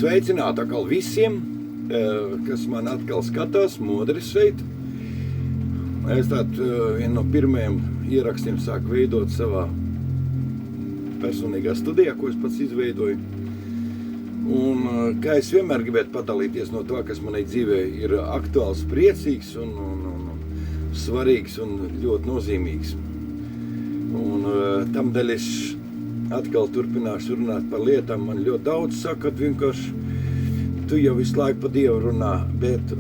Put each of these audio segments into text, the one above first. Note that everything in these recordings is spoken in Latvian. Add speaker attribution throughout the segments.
Speaker 1: Sveicināti atkal visiem, kas man atkal skatās, Modris šeit. Es vienu no pirmajiem ierakstiem sāku veidot savā personīgā studijā, ko es pats izveidoju. Un kā es vienmēr gribētu padalīties no to, kas manai dzīvē ir aktuāls, priecīgs un svarīgs un ļoti nozīmīgs. Un tamdēļ es atkal turpināšu runāt par lietām. Man ļoti daudz saka, ka vienkārši tu jau visu laiku pa Dievu runā, bet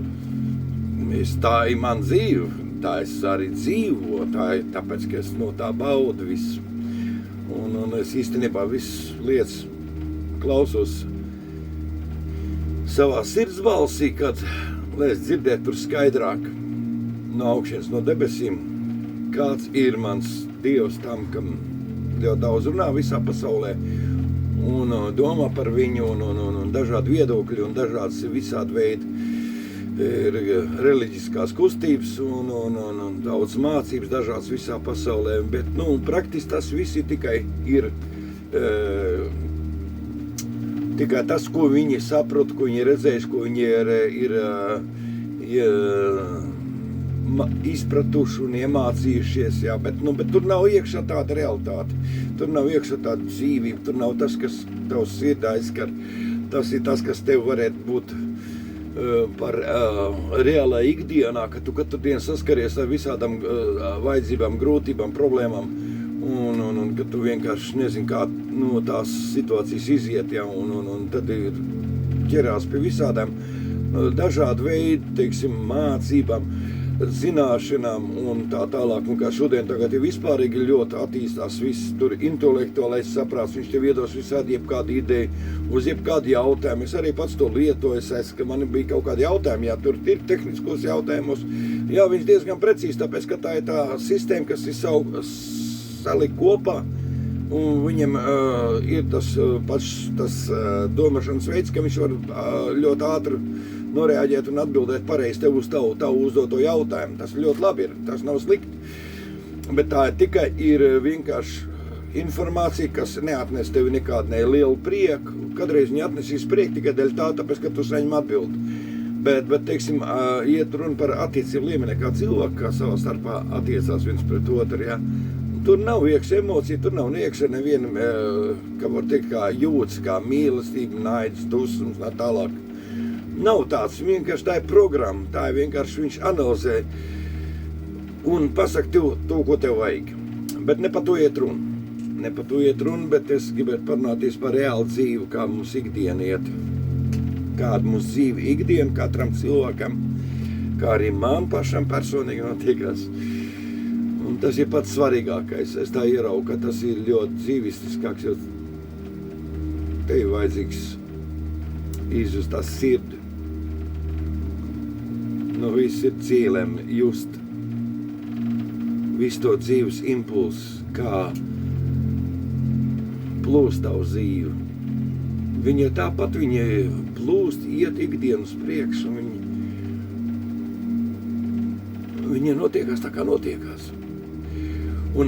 Speaker 1: tā ir man dzīve, tā es arī dzīvo, tāpēc, ka es no tā baudu visu. Un es īstenībā visas lietas klausos savā sirds balsī, kad, lai es dzirdētu tur skaidrāk no augšienes, no debesīm, kāds ir mans Dievs tam, kam ļoti daudz runā visā pasaulē un domā par viņu un dažādi viedokļi un dažādas visādi veidi reliģiskās kustības un daudz mācības dažādas visā pasaulē, bet praktiski tas viss tikai ir tikai tas, ko viņi saprot, ko viņi redzējuši, ko viņi ir izpratuši un iemācījušies, jā, bet tur nav iekšā tāda realitāte, tur nav iekšā tāda dzīvība, tur nav tas, kas tavs sirdā aizskar, tas ir tas, kas tev varētu būt par reālā ikdienā, ka tu katru dienu saskaries ar visādām vajadzībām, grūtībām, problēmām, un ka tu vienkārši nezini, kā no tās situācijas iziet, jā, un tad ir ķerās pie visādām dažādu veidu, teiksim, mācībām, zināšanām un tā tālāk, un kā šodien tagad ir vispārīgi ļoti attīstās viss, tur intelektuālais saprāts, viņš tev iedos visādi jebkādu ideju, uz jebkādu jautājumu, es arī pats to lietoju, ka man bija kaut kādi jautājumi, jā, tur ir tehniskos jautājumus, jā, viņš diezgan precīzi, tāpēc, ka tā ir tā sistēma, kas ir salikt kopā, un viņam ir tas domāšanas veids, ka viņš var ļoti ātri noreaģēt un atbildēt pareizi tev uz tavu uzdoto jautājumu. Tas ļoti labi ir, tas nav slikti. Bet tā tikai ir vienkārši informācija, kas neatnes tevi nekādu lielu prieku. Kadreiz viņi atnesīs prieku tikai dēļ tā, tāpēc, ka tu saņem atbildi. Bet teiksim, iet runa par attiecību līmeni, kā cilvēki, kā savā starpā attiecās viens pret otru, ja. Tur nav iekšā emocija, tur nav iekšā neviena, kā var teikt, kā jūtas, kā mīlestība, naids, dusmas, tālāk. Nav tāds, vienkārši tā ir programma, tā ir vienkārši viņš analizē un pasaka to, ko tev vajag. Bet ne par to iet runa. Ne par to iet runa, bet es gribētu parunāties par reālu dzīvi, kā mums ikdiena iet. Kāda mums dzīve ikdiena katram cilvēkam, kā arī man pašam personīgi notiekās. Un tas ir pats svarīgākais. Es tā ieraugu, ka tas ir ļoti dzīvistiskāks, jo te ir vajadzīgs izjust tā sirdi. No viss ir cīlēm just visu to dzīves impulsu, kā plūst tavu dzīvi. Viņa tāpat plūst, iet ikdienas priekš, un viņa notiekās tā, kā notiekās. Un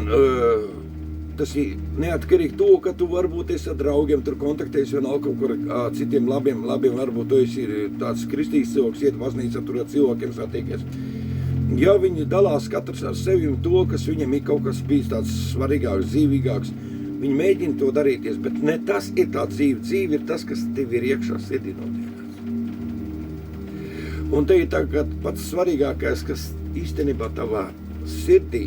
Speaker 1: tas ir neatkarīgi to, ka tu varbūt esi ar draugiem tur kontaktējies vienalga kaut kur citiem labiem, varbūt tu esi tāds kristīgs cilvēks, iet baznīcā tur ar cilvēkiem satiekies. Ja viņi dalās katrs ar sevi un to, kas viņam ir kaut kas bijis tāds svarīgāks, dzīvīgāks, viņi mēģina to darīties, bet ne tas ir tā dzīve. Dzīve ir tas, kas tev ir iekšā sirdī notiekās. Un te ir tagad pats svarīgākais, kas īstenībā tavā sirdī,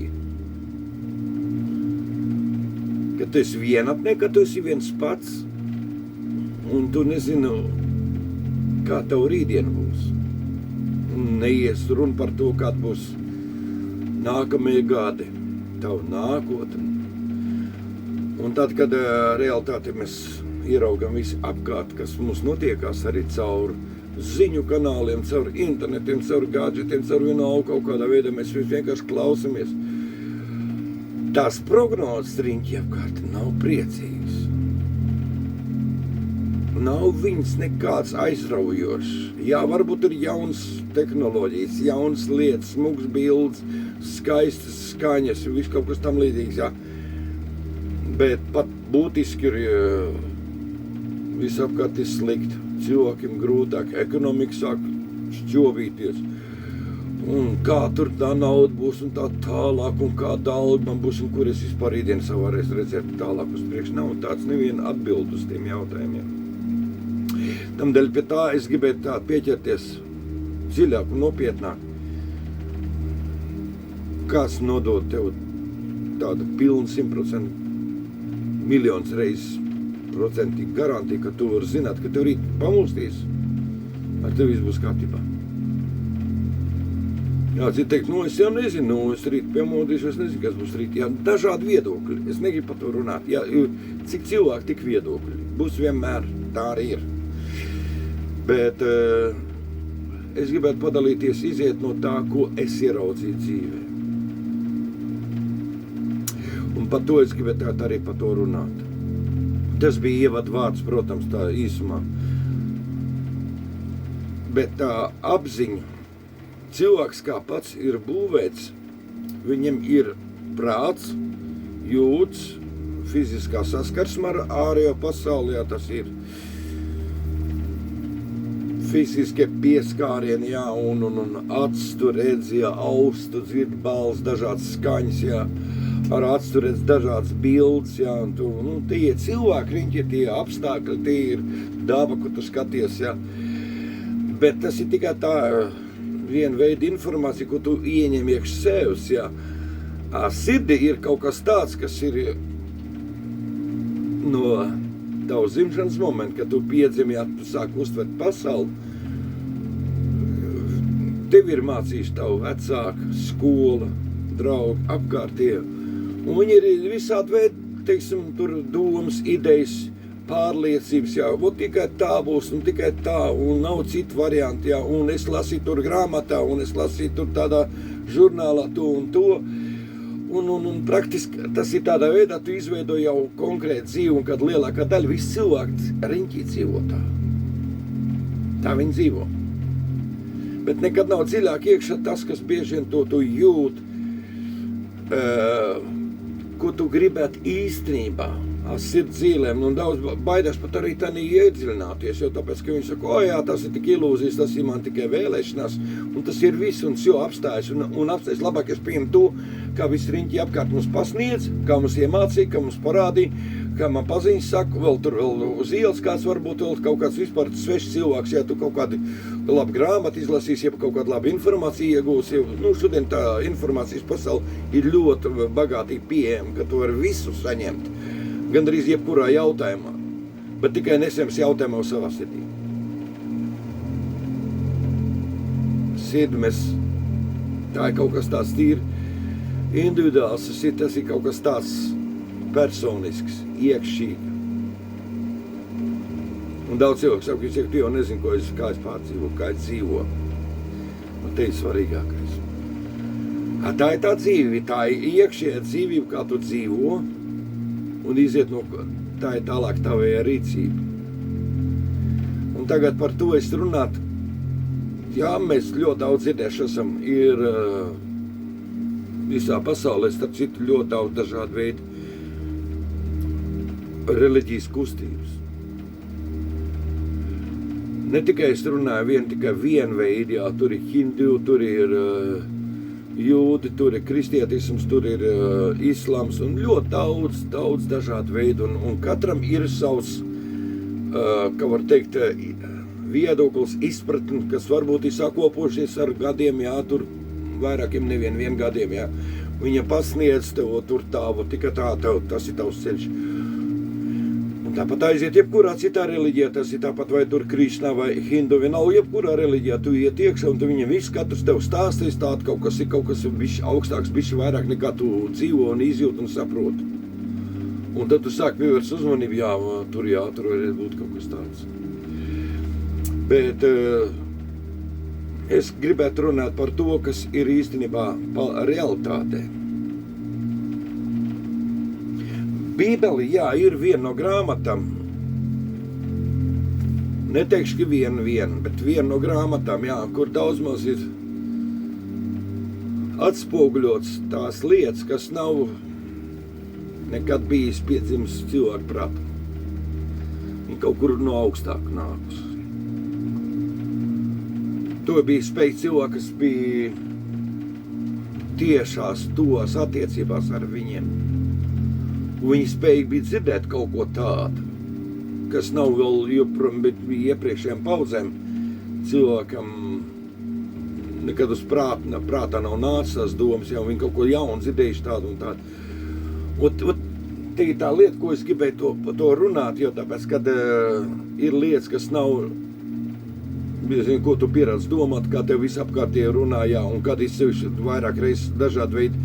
Speaker 1: ka tu esi vienatnē, ka tu esi viens pats, un tu nezinu, kā tev rītdien būs. Neies runa par to, kāda būs nākamie gadi, tavu nākotni. Un tad, kad realitāti mēs ieraugam visi apkārt, kas mums notiekās arī caur ziņu kanāliem, caur internetiem, caur gadžetiem, caur vienalga kaut kādā veidā, mēs vienkārši klausamies. Tās prognozes riņķi apkārt nav priecīgas. Nav viņas nekāds aizraujošs. Jā, varbūt ir jauns tehnoloģijas, jaunas lietas, smugs bildes, skaistas skaņas, viss kaut kas tam līdzīgs, jā. Bet pat būtiski ir visapkārt ir slikti, cilvēkiem grūtāk, ekonomika sāk šķobīties. Un kā tur tā nauda būs un tā tālāk, un kāda alga man būs, un kur es vispār rītdien varēs redzēt tālāk uz priekšu. Nav tāds neviena atbild uz tiem jautājumiem. Tamdēļ pie tā es gribētu tā pieķerties dziļāk un nopietnāk. Kāds nodod tev tādu pilnu 100% miljonus reizes procentīgi garantiju, ka tu vari zināt, ka tev rīt pamostīs, ar tev viss būs kārtībā. Jā, citi teikt, es jau nezinu, es rīt piemodīšu, es nezinu, kas būs rīt. Jā, dažādi viedokļi, es negribu par to runāt. Jā, cik cilvēki, tik viedokļi. Būs vienmēr, tā arī ir. Bet es gribētu padalīties, iziet no tā, ko es ieraudzīju dzīvē. Un par to es gribētu arī par to runāt. Tas bija ievadvārds, protams, tā īsumā. Bet tā apziņa, cilvēks kā pats ir būvēts, viņam ir prāts, jūtas, fiziskā saskarsme ar ārējo pasauli, jā, tas ir fiziskie pieskārieni, jā, un acis tu redz, jā, auss tu dzird balss, dažādas skaņas, jā, ar acis tu redz dažādas bildes, jā, un tu, tie cilvēki, riņķi, tie apstākļi, tie ir daba, ko tu skaties, jā. Bet tas ir tikai tā viena veida informācija, ko tu ieņem iekš sevs, jā. Sirdī ir kaut kas tāds, kas ir no tavu dzimšanas momenta, kad tu piedzimi, jā, tu sāk uztvert pasauli. Tev ir mācījuši tavu vecāku, skola, draugi, apkārtie. Un viņi ir visādi veidi, teiksim, tur domas, idejas, pārliecības, jā, tikai tā būs, un tikai tā, un nav citu variantu, jā, un es lasīju tur grāmatā, un es lasīju tur tādā žurnālā to un to, un praktiski tas ir tādā veidā, tu izveido jau konkrētu dzīvi, un kad lielākā daļa visi cilvēki riņķī dzīvo tā. Tā viņi dzīvo. Bet nekad nav dziļāk iekšā tas, kas bieži vien to tu jūt, ko tu gribētu īstenībā sirds dzīlēm, un daudz baidās pat arī tā neiedziļināties, jo tāpēc, ka viņi saka, jā, tas ir tik ilūzijas, tas ir man tikai vēlēšanās, un tas ir viss, un jau apstājas, un apstājas labāk es pieņemu to, kā visi riņķi apkārt mums pasniedz, kā mums iemācīja, kā mums parādīja, kā man paziņas saka, vēl uz ielas kāds varbūt vēl kaut kāds vispār svešs cilvēks, ja tu kaut kādu labu grāmatu izlasīsi, ja kaut kādu labu informāciju iegūsi, šodien tā informācijas pasaule ir ļoti bagātīgi pieejama, ka tu vari visu saņemt, gandrīz jebkurā jautājumā, bet tikai nesems jautājumā uz savā sirdī. Sirdi tā ir kaut kas tāds tīri individuāls, tas ir kaut kas tāds personisks, iekšīgi. Un daudz cilvēku saka, ka tu jau nezini, kā es pārdzīvo, kā es dzīvo. Un te ir svarīgākais. Tā ir tā dzīve, tā ir iekšējā dzīvība, kā tu dzīvo, un iziet no tā ir tālāk tavējā rīcība. Un tagad par to es runāt, jā, mēs ļoti daudz dzirdējuši esam, ir visā pasaulē, starp citu, ļoti daudz dažādu veidu reliģijas kustības. Ne tikai es runāju tikai vienu veidu, jā, tur ir hindu, tur ir jūdi, tur ir kristietisms, tur ir islams un ļoti daudz dažādu veidu. Un katram ir savs, kā var teikt, viedoklis, izpratni, kas varbūt ir sakopošies ar gadiem, jā, tur vairākiem nevien gadiem, jā. Viņa pasniedz tev tur tāvu, tikai tā, tas ir tavs ceļš. Tāpat aiziet jebkurā citā reliģijā, tas ir tāpat vai tur Krišnā vai Hindu, vienalga jebkurā reliģijā, tu iet iekšā un tu viņam viss katrs tev stāstīs tādu, kaut kas bišķi augstāks, bišķi vairāk nekā tu dzīvo un izjūt un saproti. Un tad tu sāk pievērst uzmanību, jā, tur varētu būt kaut kas tāds. Bet es gribētu runāt par to, kas ir īstenībā realitātē. Bībeli, jā, ir viena no grāmatām, neteikšu, ka viena, bet viena no grāmatām, jā, kur daudz maz ir atspoguļots tās lietas, kas nav nekad bijis piedzimis cilvēku prātā. kaut kur no augstāk nākus. To bija spējis cilvēki, kas bija tiešās tos attiecībās ar viņiem. Un viņi spēja bija dzirdēt kaut ko tādu, kas nav vēl joprojām, bet bija iepriekšējām paudzēm cilvēkam nekad uz prātā nav nācis domas, jau viņi kaut ko jaunu dzirdējuši tādu un tādu. Te ir tā lieta, ko es gribēju to runāt, jo tāpēc, kad ir lietas, kas nav, ko tu pierādz domāt, kā tev visapkārtīgi runā, jā, un kad ir sevišķi vairāk reizes dažādi veidi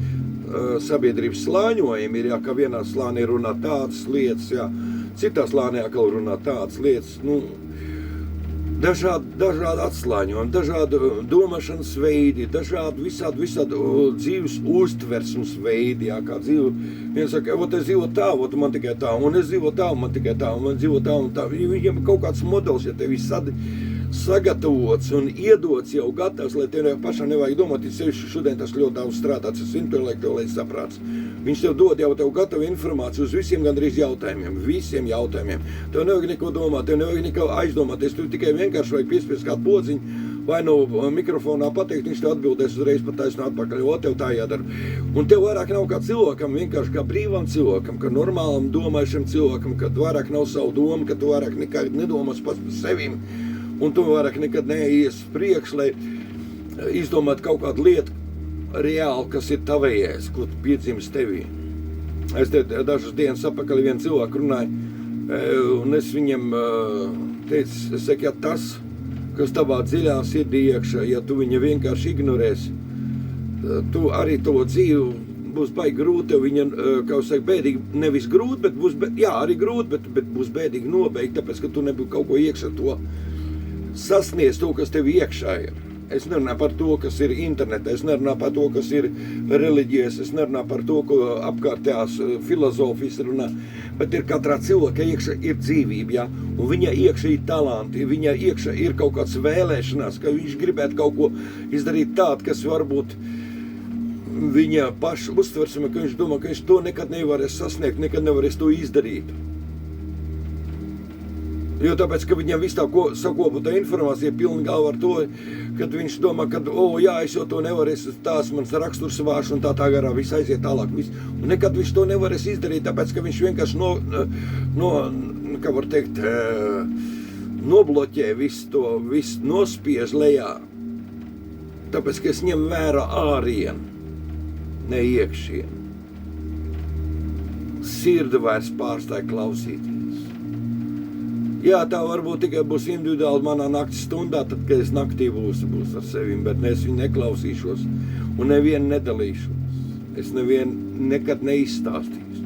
Speaker 1: sabiedrības slāņojumi ir, jā, ka vienā slānī runā tādas lietas, jā, citā slānī atkal runā tādas lietas, dažādi atslāņojumi, dažādi domāšanas veidi, dažādi visādi dzīves uztversmes veidi, jā, kā dzīve. Viens saka, es dzīvo tā, man tikai tā, un es dzīvo tā, man tikai tā, un man dzīvo tā un tā. Viņiem ir kaut kāds modelis, ja tev ir sagatavots un iedots jau gatavs, lai tev pašam nevajag domāt, ir sevišķi šodien tas ļoti daudz strādāts, tas intelektuālais saprāts. Viņš tev dod jau tev gatavu informāciju uz visiem gandrīz jautājumiem, visiem jautājumiem. Tev nevajag neko domāt, tev nevajag neko aizdomāties, tu tikai vienkārši vajag piespiest kādu podziņu, vai no mikrofonā pateikt, viņš tev atbildēs uzreiz pat taisno atpakaļ, tev tā jādara. Un tev vairāk nav kā cilvēkam, vienkārši kā brīvam cilvēkam, kā normālam domājušam cilvēkam, kad vairāk nav savu domu, ka tu vairāk nekad nedomās pats par sevim, un tu vairāk nekad neies priekš, lai izdomāt kaut kādu lietu reāli, kas ir tavējais, ko tu piedzīmes tevī. Es te dažas dienas apakaļ vienu cilvēku runāju, un es viņam teicu, es saku, ja tas, kas tavā dziļā sirdī iekšā, ja tu viņu vienkārši ignorēsi, tu arī to dzīvi būs baigi grūti, viņa, kā es saku, bēdīgi, nevis grūti, bet būs, arī grūti, bet būs bēdīgi nobeigt, tāpēc, ka tu nebūtu kaut ko iekšā to sasniedz to, kas tev iekšā ir. Es nerunāju par to, kas ir internetā, es nerunāju par to, kas ir reliģijas, es nerunāju par to, ko apkārtējās filozofijas runā, bet ir katrā cilvēka iekšā ir dzīvība, ja? Un viņa iekšā ir talanti, viņa iekšā ir kaut kāds vēlēšanās, ka viņš gribētu kaut ko izdarīt tādu, kas varbūt viņa paša uztversme, ka viņš domā, ka viņš to nekad nevarēs sasniegt, nekad nevarēs to izdarīt. Jo tāpēc, ka viņam viss tā sakopotā informācija pilna galva ar to, kad viņš domā, ka, es jau to nevarēšu, tās mans raksturs vārš un tā garā, viss aiziet tālāk. Un nekad viņš to nevarēs izdarīt, tāpēc, ka viņš vienkārši kā var teikt, nobloķē visu to, visu nospiež lejā. Tāpēc, ka es ņem vērā ārien, ne iekšien. Sirdi vairs pārstāja klausīties. Jā, tā varbūt tikai būs individuāli manā nakts stundā, tad, kad es naktī būs ar sevim, bet es viņu neklausīšos un nevienu nedalīšos. Es nevienu nekad neizstāstīšu,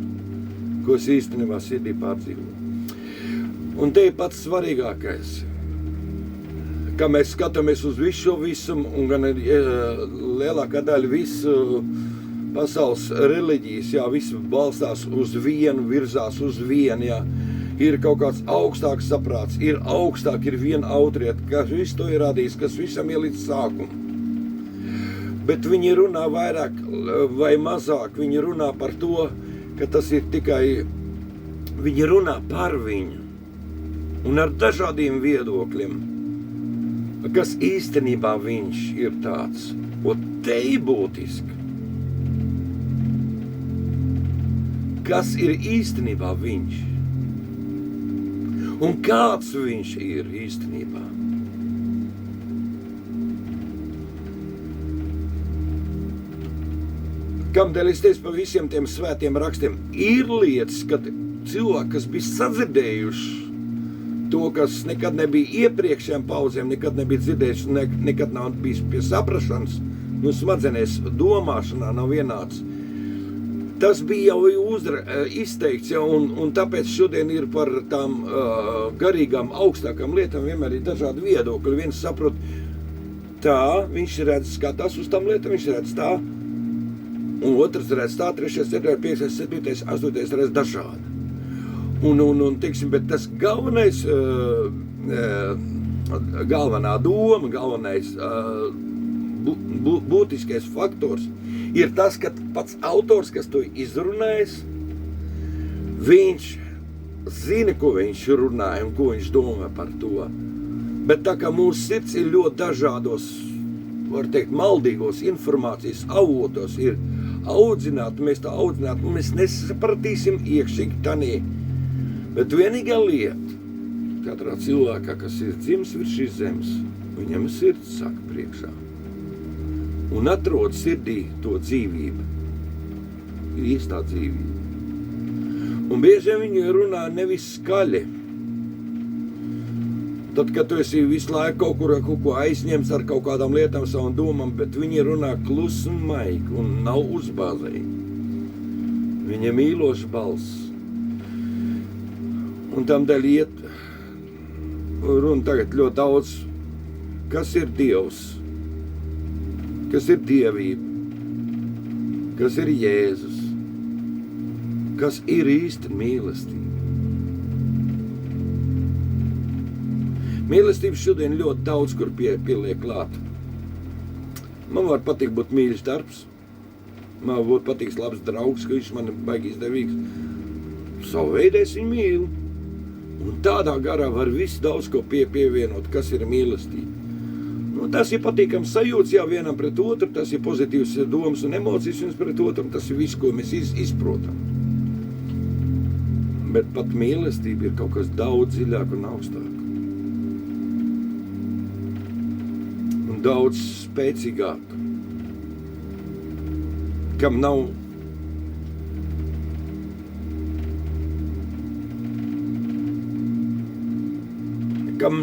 Speaker 1: ko es īstenībā sirdī pārdzīvoju. Un te ir pats svarīgākais, ka mēs skatāmies uz visu šo visumu, un gan lielākā daļa visu pasaules reliģijas, jā, visu balstās uz vienu, virzās uz vienu, jā. Ir kaut kāds augstāks saprāts, ir augstāk, ir viena autorieta, kas visu to ir radījis, kas visam ir līdz sākumu. Bet viņi runā vairāk vai mazāk, viņi runā par to, ka tas ir tikai, viņi runā par viņu. Un ar dažādiem viedokļiem, kas īstenībā viņš ir tāds. Un te ir būtiski. Kas ir īstenībā viņš? Un kāds viņš ir īstenībā? Kamdēļ es teicu par visiem tiem svētiem rakstiem, ir lietas, kad cilvēki, kas bija sadzirdējuši to, kas nekad nebija iepriekšējām paudzēm, nekad nebija dzirdējuši, nekad nav bijis pie saprašanas, smadzenēs domāšanā nav vienāds. Tas bija jau izteikts, ja, un tāpēc šodien ir par tām garīgām, augstākām lietām vienmēr ir dažādi viedokļi. Viens saprot tā, viņš redz, skatās uz tām lietām, viņš redz tā, un otrs redz tā, 3., 4., 5., 7., 8. redz dažādi. Un teiksim, bet tas galvenais, galvenā doma, galvenais būtiskais faktors ir tas, ka pats autors, kas to izrunājis, viņš zina, ko viņš runāja un ko viņš domā par to. Bet tā kā mūsu sirds ir ļoti dažādos, var teikt, maldīgos informācijas avotos, ir audzināti, mēs tā audzināti, un mēs nesapratīsim iekšīgi tanī. Bet vienīgā lieta, katrā cilvēkā, kas ir dzimis virs šīs zemes, viņam sirds saka priekšā. Un atrod sirdī to dzīvību. Ir īstā dzīvība. Un bieži viņi runā nevis skaļi. Tad, kad tu esi visu laiku kaut ko aizņemts ar kaut kādām lietām savam domām, bet viņi runā klusi un maigi un nav uzbāzēji. Viņa mīloša balss. Un tam dēļ iet runa tagad ļoti daudz, kas ir Dievs, kas ir dievība, kas ir Jēzus, kas ir īsta mīlestība. Mīlestības šodien ļoti daudz, kur pieliek klāt. Man var patikt būt mīļš darbs, man var būt patiks labs draugs, ka viņš man ir baigi izdevīgs. Savu veidu es viņu mīlu. Un tādā garā var visu daudz ko pievienot, kas ir mīlestība. Nu, tas ir patīkams sajūts, jā, vienam pret otru, tas ir pozitīvs domas un emocijas viens pret otru, tas ir viss, ko mēs izprotam. Bet pat mīlestība ir kaut kas daudz dziļāk un augstāk. Un daudz spēcīgāk. Kam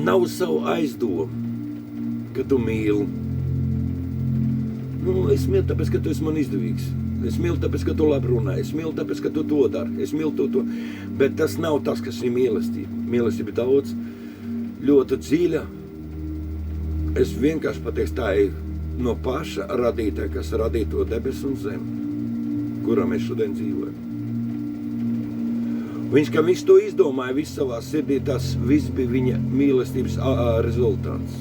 Speaker 1: nav savu aizdomu, ka tu mīli. Nu, es mīlu tāpēc, ka tu esi man izdevīgs. Es mīlu tāpēc, ka tu labi runā. Es mīlu tāpēc, ka tu to dari. Es mīlu to. Bet tas nav tas, kas ir mīlestība. Mīlestība ir daudz, ļoti dziļa. Es vienkārši pateikšu, tā ir no paša radītāja, kas radīja to debesu un zemi, kurā mēs šodien dzīvojam. Viņš, ka viņš to izdomāja visu savā sirdī, tas viss bija viņa mīlestības rezultāts.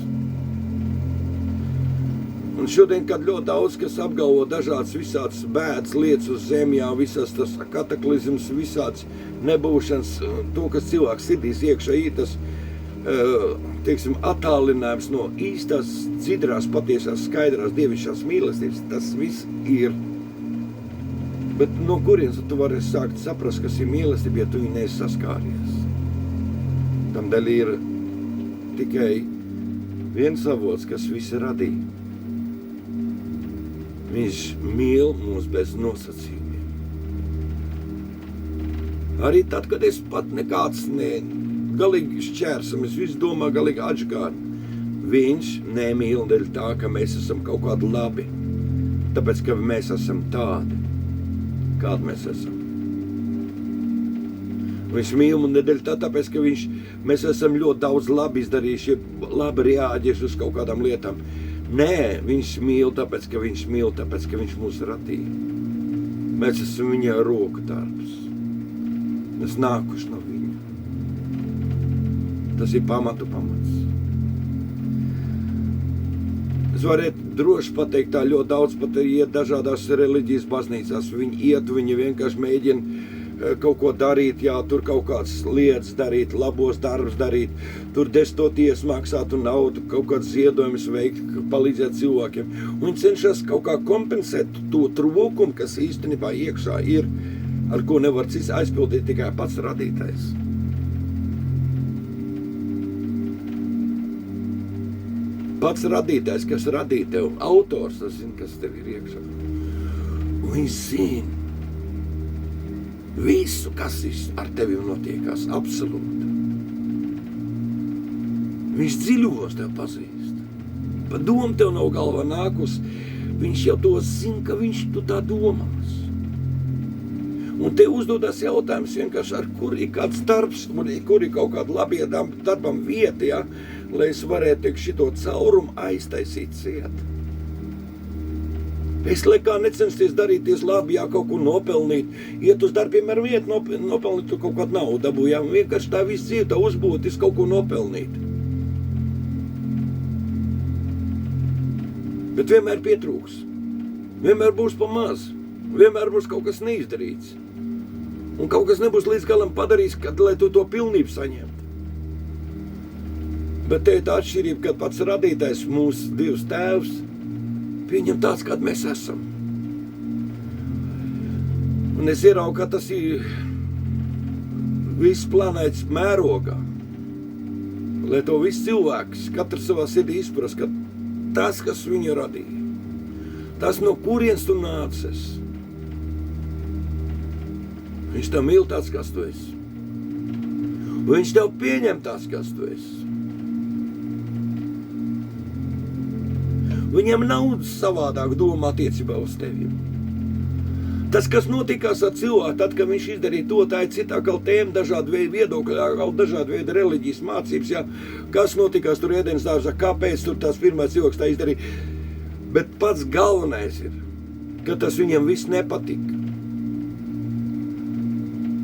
Speaker 1: Un šodien, kad ļoti daudz, kas apgalvo dažādas visādas bēdas lietas uz zemjā, visas tas kataklizms, visāds nebūšanas, to, kas cilvēks sirdīs iekšā ir tas, teiksim, attālinājums no īstās, dzidrās, patiesās, skaidrās, dievišķās mīlestības, tas viss ir. Bet no kurienes tu vari sākt saprast, kas ir mīlestība, ja tu viņu neesi saskāries? Tam dēļ ir tikai viens avots, kas visu radīja. Viņš mīl mūs bez nosacījumiem. Arī tad, kad es pat nekāds galīgi šķērsam, es visu domāju galīgi atžgāri. Viņš nemīl dēļ tā, ka mēs esam kaut kādi labi. Tāpēc, ka mēs esam tādi, kādi mēs esam. Viņš mīl un nedēļ tā, tāpēc, ka mēs esam ļoti daudz labi izdarījuši, labi reaģējuši uz kaut kādām lietām. Nē, viņš mīl tāpēc, ka viņš mūs radīja. Mēs esam viņa roku darbs. Mēs nākuši no viņa. Tas ir pamats. Es varētu droši pateikt, tā ļoti daudz pat iet dažādās reliģijas baznīcās. Viņi vienkārši mēģina kaut ko darīt, jā, tur kaut kāds lietas darīt, labos darbus darīt, tur destoties maksāt un naudu, kaut kāds ziedojumus veikt, palīdzēt cilvēkiem. Un viņi cenšas kaut kā kompensēt to trūkumu, kas īstenībā iekšā ir, ar ko nevar cits aizpildīt tikai pats radītājs. Pats radītājs, kas radīja tev, autors, tas zina, kas tev ir iekšā. Un viņš zina visu, kas ar tevi notiekās, absolūti. Viņš dziļumos tev pazīst. Pa domu tev nav galvā nākus, viņš jau to zina, ka viņš tu tā domās. Un te uzdodas jautājums vienkārši, ar kur ir kāds darbs, kur ir kaut kāda labie darbam vieta, ja, lai es varētu šito caurumu aiztaisīt ciet. Es lekā necensties darīties labi, jā, kaut ko nopelnīt. Iet uz darbiem ar vietu, nopelnīt tu kaut kādu naudu dabū, jā, vienkārši tā viss dzīve, tā uzbūtis kaut ko nopelnīt. Bet vienmēr pietrūks. Vienmēr būs pa maz. Vienmēr būs kaut kas neizdarīts. Un kaut kas nebūs līdz galam padarījis, lai tu to pilnību saņemtu. Bet te ir tā atšķirība, kad pats radītājs mūsu Dievs tēvs pieņem tāds, kāds mēs esam. Un es ieraugu, ka tas ir viss planētas mērogā. Lai to viss cilvēks, katrs savā sirdī izprast, ka tas, kas viņu radīja, tas, no kurienes tu nācies, viņš tev mīl tāds, kas tu esi. Viņš tev pieņem tāds, kas tu esi. Viņam nav savādāk doma attiecībā uz tevi. Tas, kas notikās ar cilvēku, tad, kad viņš izdarīja to, tā ir cita atkal tēma, dažādi veidi viedokļi, atkal dažādi veidi reliģijas mācības, jā. Kas notikās tur Ēdenes dārzā, kāpēc tur tās pirmais cilvēks tā izdarīja. Bet pats galvenais ir, ka tas viņam viss nepatika.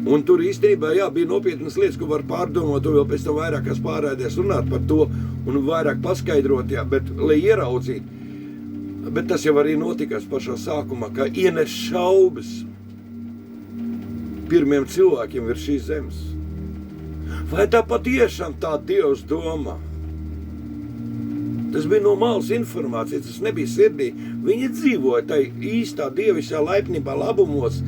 Speaker 1: Un tur īstenībā, jā, bija nopietnas lietas, ko var pārdomāt, un vēl pēc tam vairāk kas pārēdies runāt par to, un vairāk paskaidrot, jā, bet, lai ieraudzītu. Bet tas jau arī notikās pašā sākumā, kā ienes šaubas pirmiem cilvēkiem virs šīs zemes. Vai tā patiešām tā Dievs domā? Tas bija no malas informācija, tas nebija sirdī. Viņi dzīvoja tai īstā dievišķā laipnībā, labumos,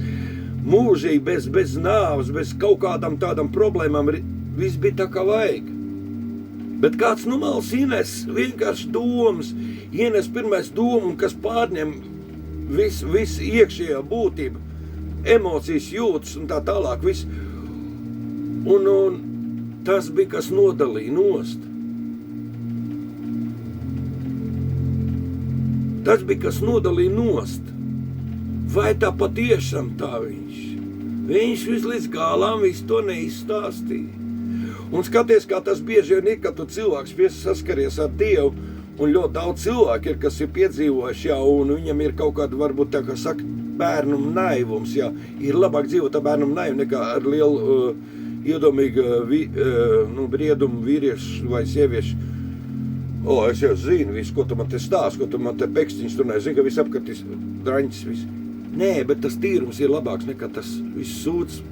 Speaker 1: mūžīgi, bez nāves, bez kaut kādām tādām problēmām. Viss bija tā kā vajag. Bet kāds no malas ienes vienkārši domas, ienes pirmais domu, kas pārņem visu iekšējā būtību, emocijas jūtas un tā tālāk. Viss. Un tas bija, kas nodalīja nost. Tas bija, kas nodalīja nost. Vai tā patiešām tā viņš? Viņš visu līdz galām visu to neizstāstīja. Un skaties, kā tas bieži vien ir, kad tu cilvēks saskaries ar Dievu, un ļoti daudz cilvēku ir, kas ir piedzīvojuši, jā, un viņam ir kaut kāda, varbūt tā kā saka, bērnuma naivums, jā. Ir labāk dzīvot ar bērnumu naivu nekā ar lielu iedomīgu briedumu vīriešu vai sieviešu. Es jau zinu visu, ko tu man te stāst, ko tu man te pekstiņš tur nezinu, ka viss apkartīs draņķis viss. Nē, bet tas tīrums ir labāks nekā tas viss sūds.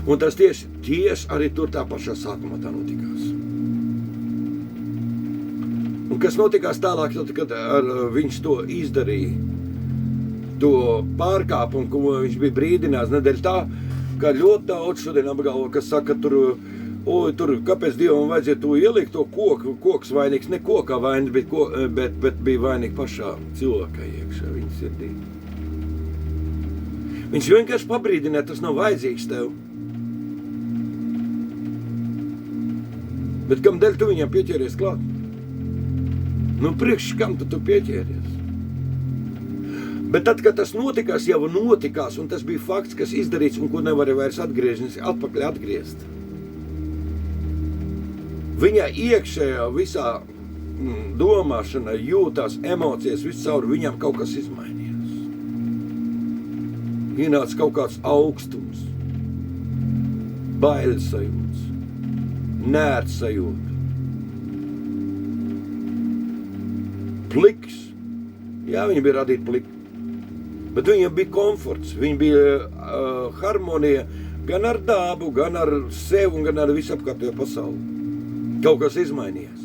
Speaker 1: Un tas tieši arī tur tā pašā sākumā tā notikās. Un kas notikās tālāk, kad viņš to izdarīja, to pārkāpumu, ko viņš bija brīdinās, nedēļ tā, ka ļoti daudz šodien apgalvo, kas saka, tur, kāpēc Dievam vajadzēja to ielikt, to koks vainīgs, ne kokā vainīgs, bet bija vainīgi pašā cilvēkā iekšā, viņa sirdī. Viņš vienkārši pabrīdināja, tas nav vajadzīgs tev. Bet kam dēļ tu viņam pieķēries klāt? Priekš kam tu pieķēries? Bet tad, kad tas notikās, jau notikās, un tas bija fakts, kas izdarīts, un ko nevarēja vairs atpakaļ atgriezt. Viņa iekšējā visā domāšana, jūtās, emocijas, viscaur viņam kaut kas izmainījās. Ienāca kaut kāds augstums, bailes sajūtas. Nērts sajūta. Pliks. Jā, viņi bija radīti pliki. Bet viņiem bija komforts. Viņi bija harmonija gan ar dabu, gan ar sevi un gan ar visapkārtējo pasauli. Kaut kas izmainījās.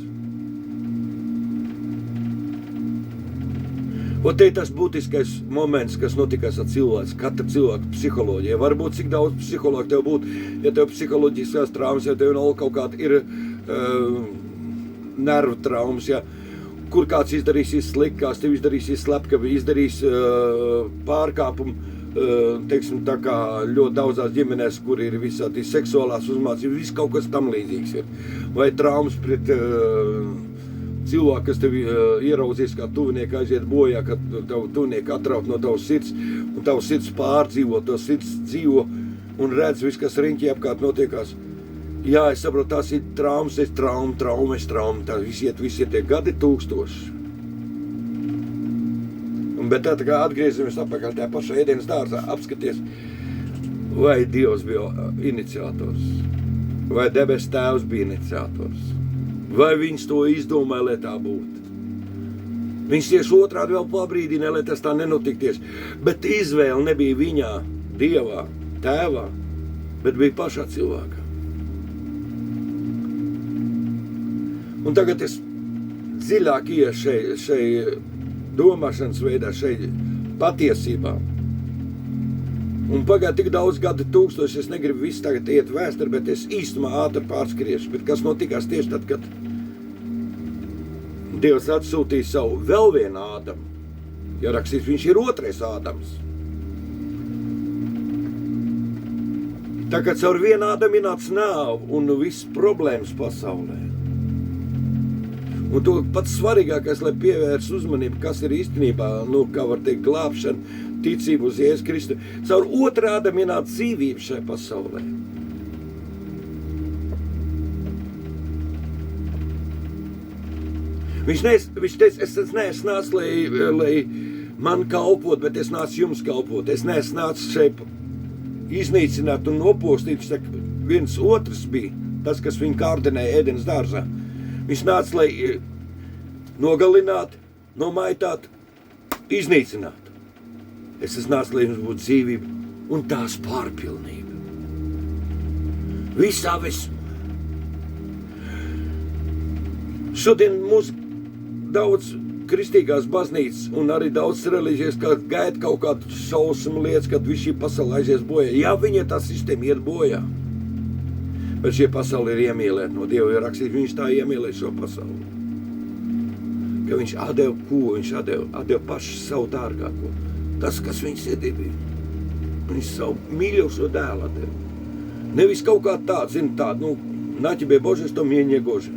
Speaker 1: Un te ir tas būtiskais moments, kas notikās ar cilvēku, katra cilvēka psiholoģija. Varbūt cik daudz psihologu tev būtu, ja tev psiholoģiskās traumas, ja tev kaut kāda ir nervu traumas, ja, kur kāds izdarīs slikās, tev izdarīs slepkavi, izdarīs pārkāpumu, teiksim, tā kā ļoti daudzās ģimenēs, kur ir visādi seksuālās uzmācības, viss kaut kas tam līdzīgs ir. Vai traumas pret cilvēki, kas tevi ieraudzīs kā tuvinieki aiziet bojā, kad tavu tuvinieki atraut no tavas sirds, un tavas sirds pārdzīvo, tavas sirds dzīvo un redz viss, kas riņķī apkārt notiekās. Jā, es saprotu, tās ir traumas, trauma, tā visi ir tie gadi tūkstoši. Bet tā kā atgriezamies apakaļ tajā pašā Ēdenes dārzā, apskaties, vai Dievs bija iniciators, vai debes tēvs bija iniciators. Vai viņš to izdomāja, lai tā būtu? Viņš tieši otrādi vēl pabrīdina, lai tas tā nenotikties. Bet izvēle nebija viņā, Dievā, Tēvā, bet bija pašā cilvēkā. Un tagad es dziļāk iešu šai domāšanas veidā, šai patiesībā. Un pagāja tik daudz gadu tūkstoši, es negribu visu tagad iet vēsturi, bet es īstumā ātri pārskriešu. Bet kas notikās tieši tad, kad Dievs atsūtīja savu vēl vienu Ādamu. Ja rakstīts, viņš ir otrais Ādams. Tā kā caur vienu Ādamu ienāca nāve un viss problēmas pasaulē. Un to pats svarīgākais, lai pievērs uzmanību, kas ir īstenībā, kā var teikt, glābšana, ticība uz Jēzus Kristu. Caur otru Ādamu ienāca dzīvība šai pasaulē. Viņš teica, es neesmu nācis, lai man kalpot, bet es nācu jums kalpot. Es neesmu nācis šeit iznīcināt un nopostīt. Viņš saka, viens otrs bija tas, kas viņu kārdinēja Ēdenes dārzā. Viņš nāca, lai nogalinātu, nomaitātu, iznīcinātu. Es esmu nācis, lai jums būtu dzīvība un tās pārpilnība. Visā vismā. Šodien mūs daudz kristīgās baznīcas un arī daudz reliģijas, kad gaida kaut kādu šausmu lietas, kad viss šī pasaule aizies bojā. Jā, viņa tā sistēma iet bojā. Bet šie pasauli ir iemīlēti no Dieva, jo rakstīt, viņš tā iemīlēja šo pasauli. Ka viņš atdeva ko? Viņš atdeva pašu savu dārgāko. Tas, kas viņš sirdī bija. Viņš savu mīļošo dēlu atdeva. Nevis kaut kā tādu, на тебе, Боже, что мне не гоже.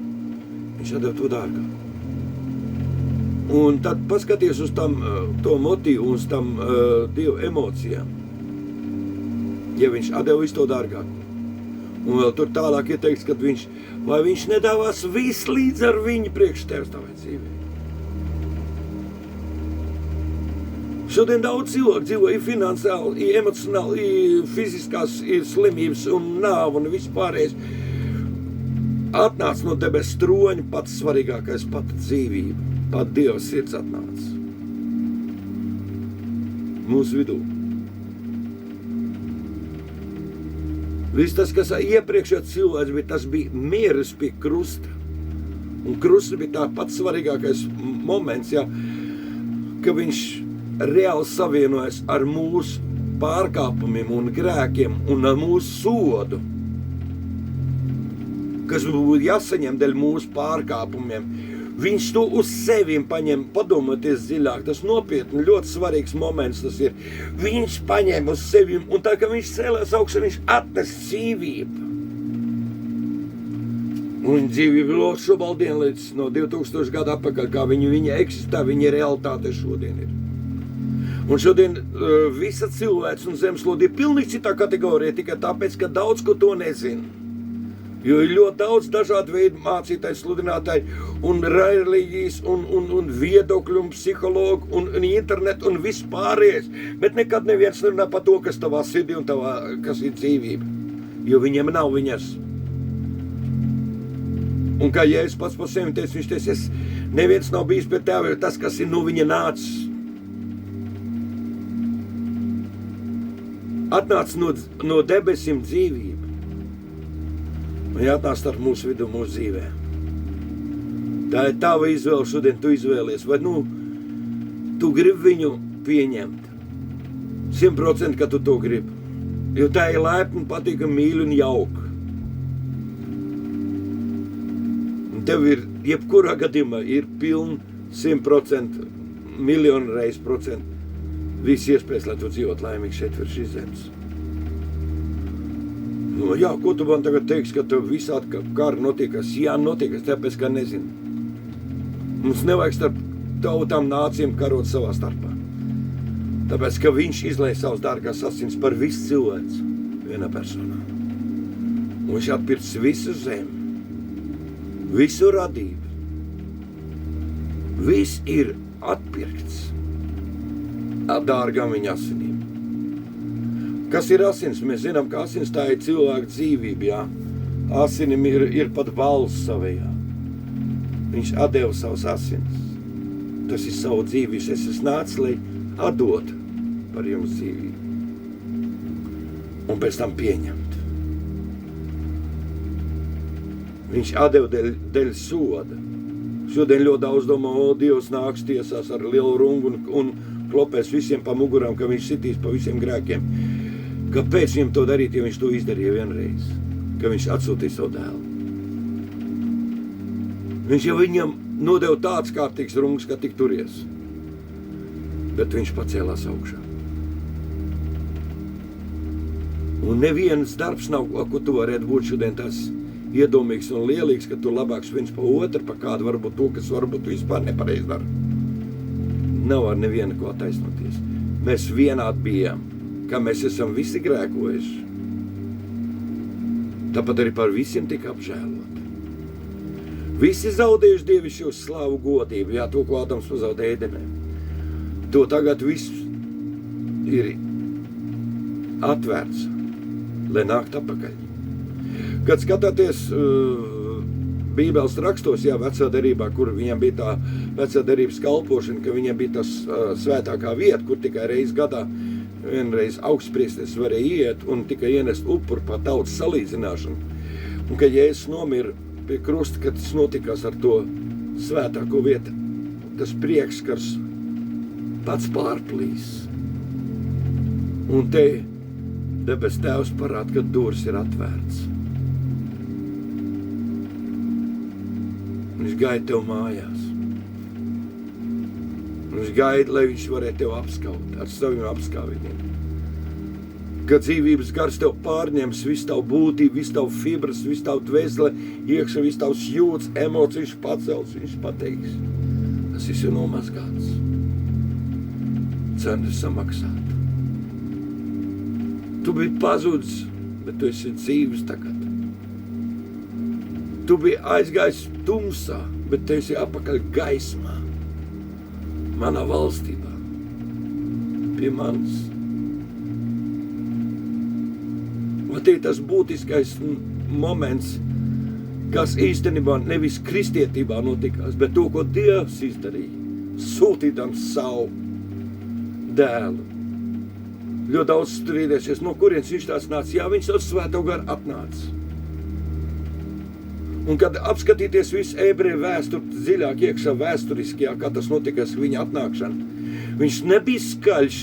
Speaker 1: Viņš atdeva to dārgāko. Un tad paskaties uz to motīvu, uz tam Dieva emocijām. Ja viņš atdeva visu to dārgāko. Un vēl tur tālāk ir teikts, ka vai viņš nedāvās visu līdz ar viņu priekš tev stāvēt dzīvē. Šodien daudz cilvēku dzīvo ir finansiāli, ir emocionāli, ir fiziskās, ir slimības un nāva un vispārējais. Atnāca no debes troņa pats svarīgākais, pat dzīvība, pat Dieva sirds atnāca. Mūsu vidū. Viss tas, kas iepriekšējā cilvēks bija, tas bija mieris pie krusta. Un krusts bija tā pats svarīgākais moments, ka viņš reāli savienojas ar mūsu pārkāpumiem un grēkiem un ar mūsu sodu, kas būtu jāsaņem dēļ mūsu pārkāpumiem. Viņš to uz sevim paņem, padomāties dziļāk, tas nopietni, ļoti svarīgs moments tas ir. Viņš paņem uz sevim, un tā, ka viņš cēlās augšā, viņš atnes dzīvību. Un dzīvība ļoti šobaldien līdz no 2000 gadu atpakaļ, kā viņa eksistē, viņa realitāte šodien ir. Un šodien visa cilvēks un zemeslode ir pilnīgi citā kategorija, tikai tāpēc, ka daudz ko to nezina. Jo ir ļoti daudz dažādu veidu mācītāji, sludinātāji un reliģijas un viedokļu un psihologu un internetu un vispārējais. Bet nekad neviens nerunā par to, kas tavā sirdī un kas ir dzīvība. Jo viņiem nav viņas. Un kā Jēzus pats par sevi teica, viņš teica, neviens nav bijis pie tēva, jo tas, kas ir no viņa nācis. Atnāc no debesīm dzīvība. Un jāatnāc starp mūsu vidu, mūsu dzīvē. Tā ir tava izvēle, šodien tu izvēlies. Vai tu gribi viņu pieņemt? 100%, ka tu to gribi. Jo tā ir laipna, patīkama, mīļa un jauka. Un tev ir, jebkurā gadījumā, ir piln 100%, miljonu reiz %. Viss iespējas, lai tu dzīvot laimīgi šeit virs šīs zemes. Jā, ko tu man tagad teiksi, ka tev visādi kari notiekās? Jā, notiekās, tāpēc, ka nezinu. Mums nevajag starp tautām nācijām karot savā starpā. Tāpēc, ka viņš izlēja savus dārgās asins par visu cilvēks vienā personā. Un viņš atpirks visu zemi, visu radību. Viss ir atpirkts ar dārgām viņa asinīm. Kas ir asins? Mēs zinām, ka asins tā ir cilvēka dzīvība, jā. Asinim ir pat valsts savējā. Viņš atdeva savus asins. tas ir savu dzīvības. Es esmu nācis, lai atdot par jums dzīvību. Un pēc tam pieņemt. Viņš atdeva dēļ soda. Šodien ļoti daudz domā, Dievs nāks tiesās ar lielu rungu un klopēs visiem pa mugurām, ka viņš sitīs pa visiem grēkiem. Kāpēc viņam to darīt, ja viņš to izdarīja vienreiz? Ka viņš atsūtīja savu dēlu. Viņš jau viņam nodeva tāds kārtīgs rungs, ka tik turies. Bet viņš pacēlās augšā. Un neviens darbs nav, ko tu varētu būt šodien tas iedomīgs un lielīgs, ka tu labāks viens pa otru, pa kādu varbūt to, kas varbūt tu vispār nepareiz dara. Nav ar nevienu ko taisnoties. Mēs vienādi bijām, ka mēs esam visi grēkojuši. Tāpat arī par visiem tika apžēloti. Visi zaudējuši dievišķo slavu godību, jā, to, ko Ādams pazaudēja Ēdenē. To tagad viss ir atvērts, lai nākt atpakaļ. Kad skatāties Bībeles rakstos, jā, vecā derībā, kur viņam bija tā vecā derības kalpošana, ka viņam bija tas svētākā vieta, kur tikai reiz gadā vienreiz augstpriesteris varēja iet un tikai ienest upuru par tautas salīdzināšanu. Un kad Jēzus nomira pie krusta, kad tas notikās ar to svētāko vietu, tas priekšskars pats pārplīs. Un te debes Tēvs parāda, ka durvis ir atvērts. Viņš gaida tev mājās. Viņš gaida, lai viņš varētu tev apskaut ar saviem apskāvieniem. Kad dzīvības gars tev pārņems, visu tavu būtību, visu tavu fibras, visu tavu dvēseli, iekšā visu tavs jūtas, emocijas pacels, viņš pateiks. Tas viss ir nomazgāts. Cena ir samaksāta. Tu biji pazudis, bet tu esi dzīves tagad. Tu biji aizgājis tumsā, bet tu esi apakaļ gaismā. Manā valstībā. Pie manis. Un tie tas būtiskais moments, kas īstenībā nevis kristietībā notikās, bet to, ko Dievs izdarīja, sūtīdams savu dēlu. Ļoti daudz strīdēsies, no kurienes viņš tās nāca. Jā, viņš ar svēto garu atnāca. Un kad apskatīties visu ebreju vēsturi dziļāk iekšā vēsturiskajā, kā tas notikās viņa atnākšana, viņš nebija skaļš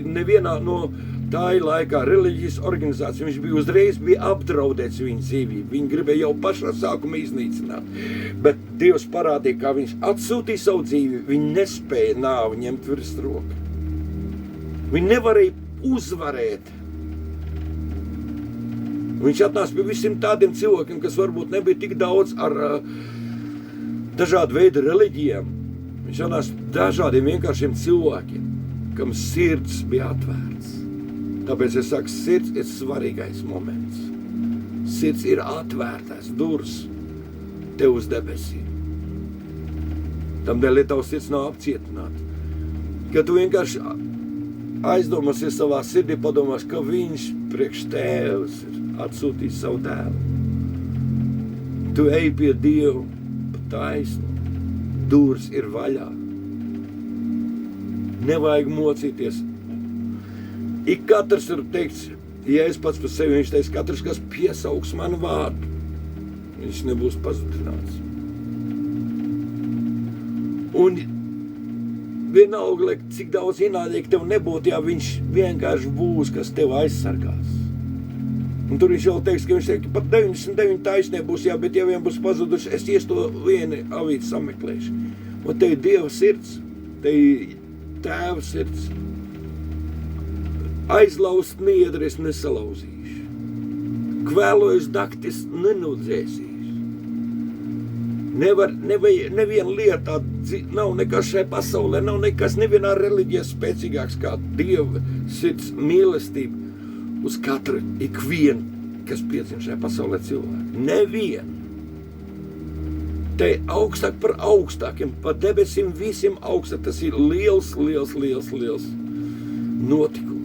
Speaker 1: nevienā no tā laikā reliģijas organizācija. Viņš bija uzreiz apdraudēts viņa dzīvību. Viņi gribēja jau pašā sākuma iznīcināt. Bet Dievs parādīja, kā viņš atsūtīja savu dzīvi. Viņi nespēja nāvi ņemt virs roka. Viņi nevarēja uzvarēt. Viņš atnāca pie visiem tādiem cilvēkiem, kas varbūt nebija tik daudz ar dažādu veidu reliģijām. Viņš atnāca dažādiem vienkāršiem cilvēkiem, kam sirds bija atvērts. Tāpēc es saku, sirds ir svarīgais moments. Sirds ir atvērtais, durvis tev uz debesīm. Tamdēļ, ja tavs sirds nav apcietināta. Kad tu vienkārši aizdomāsies savā sirdī, padomās, ka viņš priekš tēvs ir atsūtījis savu dēlu. Tu ej pie Dievu pa taisnu. Durvis ir vaļā. Nevajag mocīties. Ik katrs ir teikts, ja es pats par sevi, viņš teiks, katrs, kas piesauks manu vārdu, viņš nebūs pazudināts. Un vienalga, cik daudz ienaidnieki tev nebūtu, ja viņš vienkārši būs, kas tev aizsargās. Un tur viņš jau teiks, ka viņš teiks, ka pat 99 taisnie būs, jā, bet ja vien būs pazuduši, es to vieni avīti sameklēšu. Un te ir Dieva sirds, te ir Tēva sirds. Aizlaust niedri es nesalauzīšu. Kvēlojas daktis nenudzēsīšu. Neviena lieta nav nekas šai pasaulē, nav nekas nevienā reliģijā spēcīgāks kā Dieva sirds mīlestība uz katru ikvienu, kas piedzim šajā pasaulē cilvēku. Nevienu. Te augstāk par augstākiem, par debesim visiem augstāk. Tas ir liels notikums.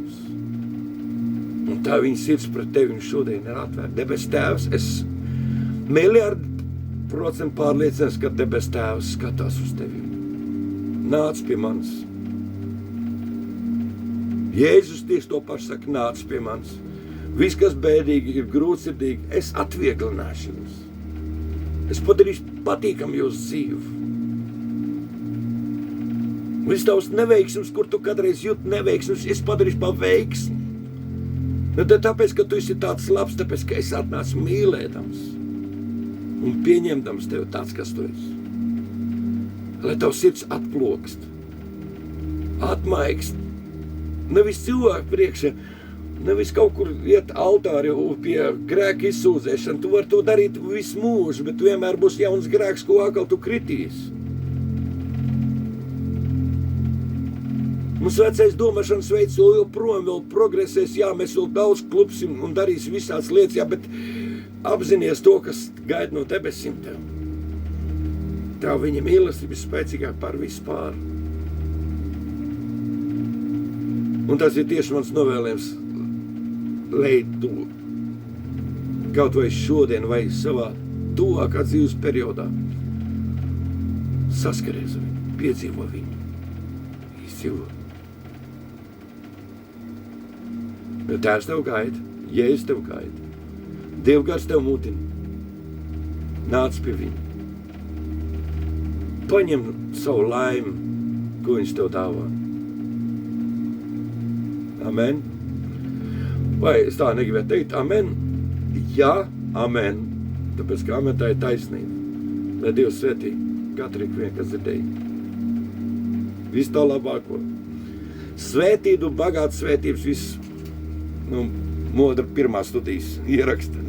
Speaker 1: Un tā viņa sirds pret tevi šodien ir atvērta. Debes Tēvs, es miliardu % pārliecināts, ka debes Tēvs skatās uz tevi. nāc pie manis. Jēzus tieši to pašu saka, nāc pie manis. Viss, kas bēdīgi ir grūtsirdīgi, es atvieglināšu jūs. Es padarīšu patīkam jūsu dzīvi. Viss tavs neveiksmes, kur tu kādreiz jūt neveiksmes, es padarīšu pa veiksmi. Ne tāpēc, ka tu esi tāds labs, tāpēc, ka es atnācu mīlēdams un pieņemdams tevi tāds, kas tu esi. Lai tavs sirds atplokst, atmaikst, nevis cilvēku priekšā, nevis kaut kur iet altāri pie grēka izsūdzēšana. Tu vari to darīt visu mūžu, bet vienmēr būs jauns grēks, ko atkal tu kritīsi. Mums vecais domāšanas veids joprojām vēl progresēs, jā, mēs vēl daudz klupsim un darīsim visādas lietas, jā, bet apzinies to, kas gaida no debesīm tev. Tev viņa mīlestība ir spēcīgāk par vispār. Un tas ir tieši mans novēlējums, lai tu kaut vai šodien vai savā tuvākā dzīves periodā saskaries ar viņu, piedzīvo viņu, izdzīvo. Jo Tēvs tev gaida, Jēzus tev gaida, Dievgars tev mutina, nāc pie viņa. Paņem savu laimi, ko viņš tev dāvā. Amen. Vai es tā negribētu teikt? Amen. Jā, amen. Tāpēc, ka amen tā ir taisnība. Lai Dievs svētī katru ikvienu, kas dzirdēja. Visu to labāko. Svētību, bagātas svētības, viss. Modra pirmā studijas ieraksta.